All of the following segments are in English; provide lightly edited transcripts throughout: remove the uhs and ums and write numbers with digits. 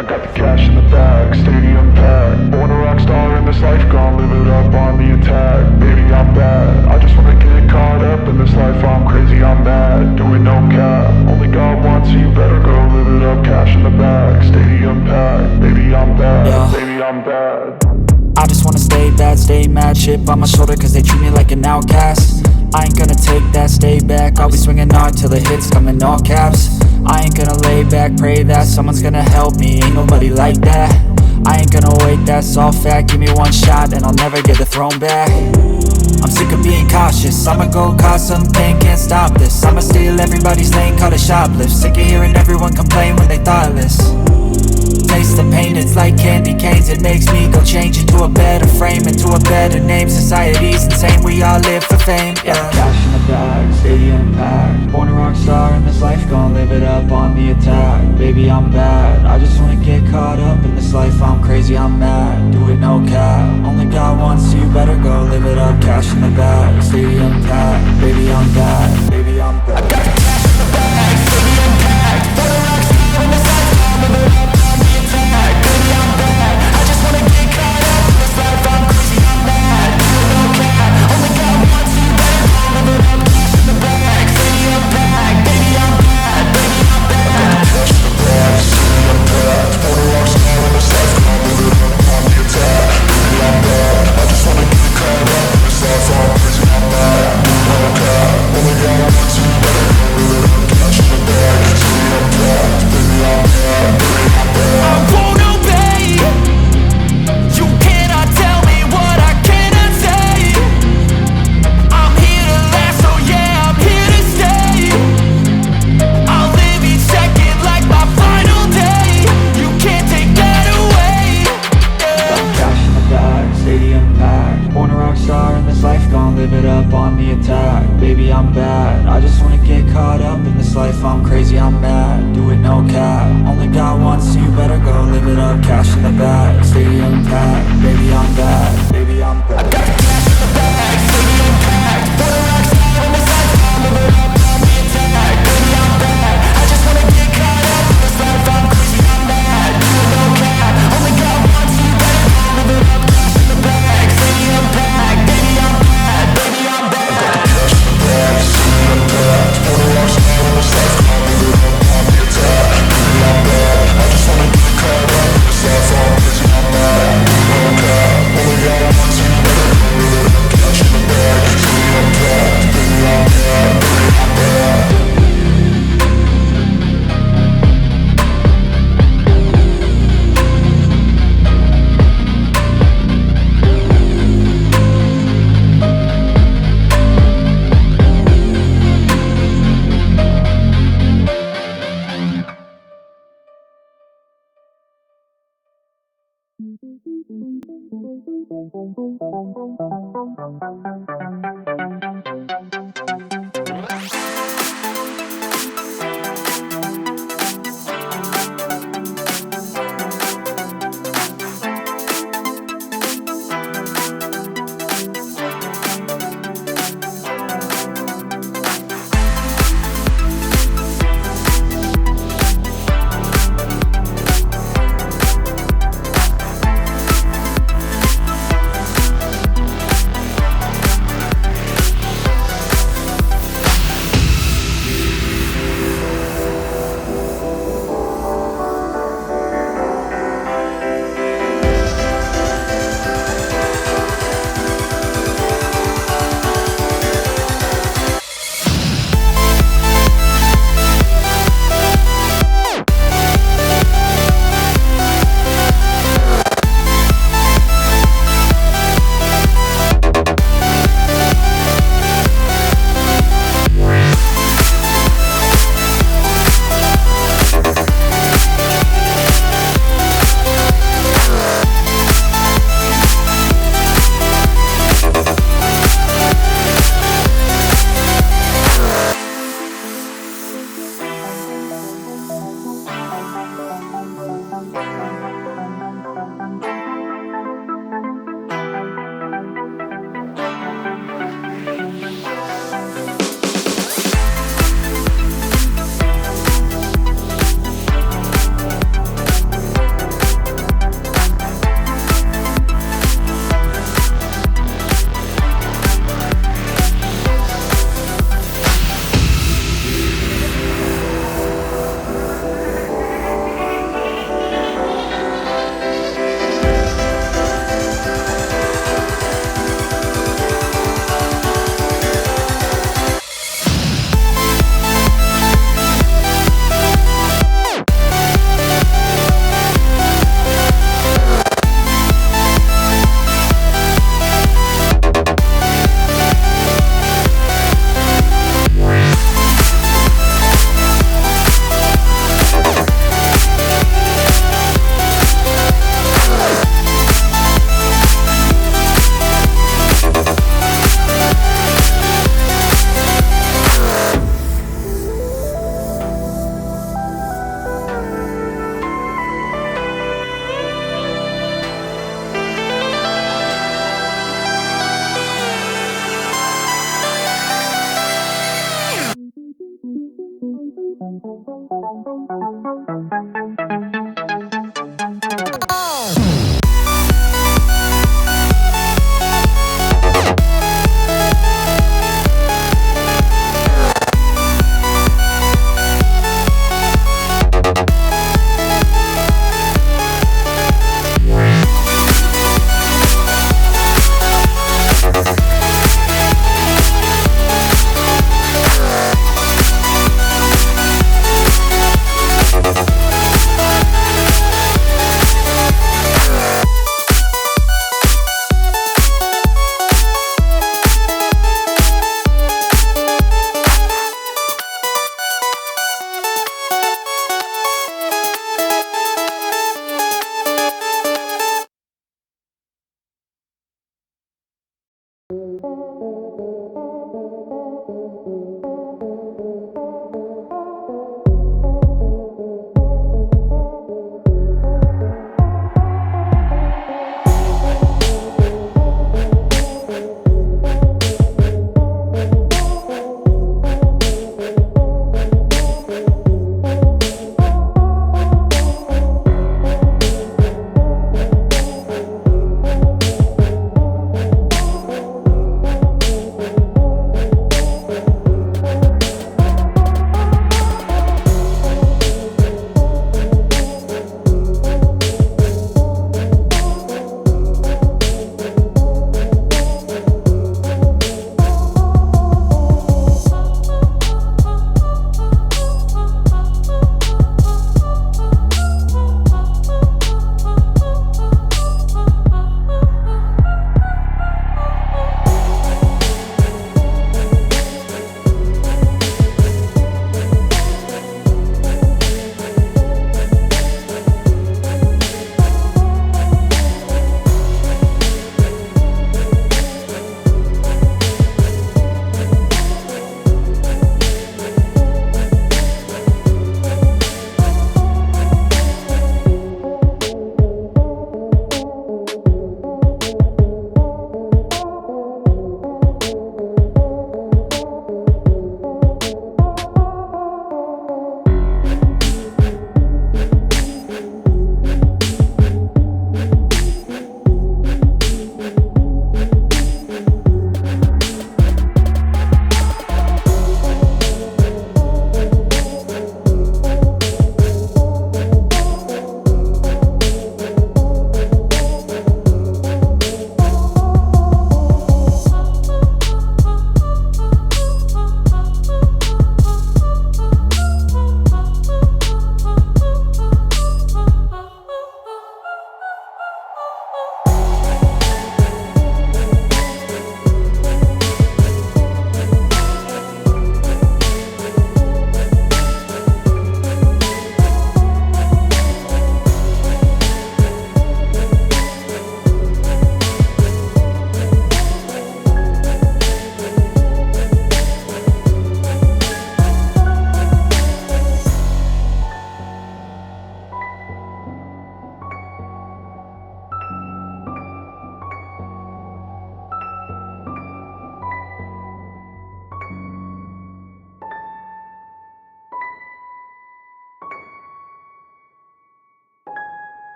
I got the cash in the bag, stadium packed. Born a rock star in this life, gon' live it up on the attack. Baby, I'm bad, I just wanna get caught up in this life. I'm crazy, I'm mad, doing no cap. Only God wants you, better go live it up. Cash in the bag, stadium packed. Baby, I'm bad, yeah. Baby, I'm bad. I just wanna stay bad, stay mad. Chip on my shoulder cause they treat me like an outcast. I ain't gonna take that, stay back. I'll be swinging hard till the hits come in all caps. I ain't gonna lay back, pray that someone's gonna help me. Ain't nobody like that. I ain't gonna wait, that's all fact. Give me one shot and I'll never get the throne back. I'm sick of being cautious, I'ma go cause something, can't stop this. I'ma steal everybody's lane, call it shoplift. Sick of hearing everyone complain when they thoughtless. Taste the pain, it's like candy canes. It makes me go change into a better frame, into a better name. Society's insane, we all live for fame, yeah. Cash in the bag, stadium packed. Born a rock star in this life, gon' live it up on the attack. Baby, I'm bad, I just wanna get caught up in this life. I'm crazy, I'm mad, do it no cap. Only God wants you, better go live it up. Cash in the bag, stadium packed. Baby, I'm bad, baby, I'm bad. I got the cash in the bag, stadium packed. Born a rock star in this life, gon' live it up. Baby, I'm bad, I just wanna get caught up in this life. I'm crazy, I'm mad, do it no cap. Only God wants you, better go live it up. Cash in the bag, stadium packed. Baby, I'm bad, baby, I'm bad. Cash in the bag, stadium packed. Born a rock star in this life, gon' live it up on the attack. Baby, I'm bad, I just wanna get caught up in this life. I'm crazy, I'm mad, do it no cap. Only God wants you, better go live it up. Cash in the bag, stadium packed. Baby, I'm bad, baby, I'm bad. I won't obey. You cannot tell me what I cannot say. I'm here to last, so yeah, I'm here to stay. I'll live each second like my final day. You can't take that away, yeah. Got cash in the bag, stadium packed. Born a rock star in this life, gon' live it up on the attack. Baby, I'm bad, I just wanna get caught up in this life. I'm crazy, I'm mad, do it no cap. Only God wants you, better go live it up. Cash in the bag, stadium packed. Baby, I'm bad, baby, I'm bad. I got the cash in the bag, stadium packed. Born a rock star in this life, gon' live it up on the attack. Baby, I'm bad, I just wanna get caught up in this life. I'm crazy, I'm mad, do it no cap. Only God wants you, better go live it up. Cash in the bag, stadium packed. Baby, I'm bad, baby, I'm bad. I got the cash in the bag, stadium packed. Born a rock star in this life, gon' live it up on the attack. Baby, I'm bad, I just wanna get caught up in this life. I'm crazy, I'm mad, do it no cap. Only God wants you, better go live it up. Cash in the bag, stadium packed. Baby, I'm bad, baby, I'm bad.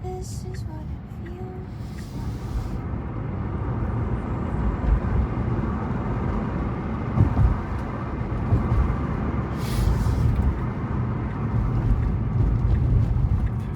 This is what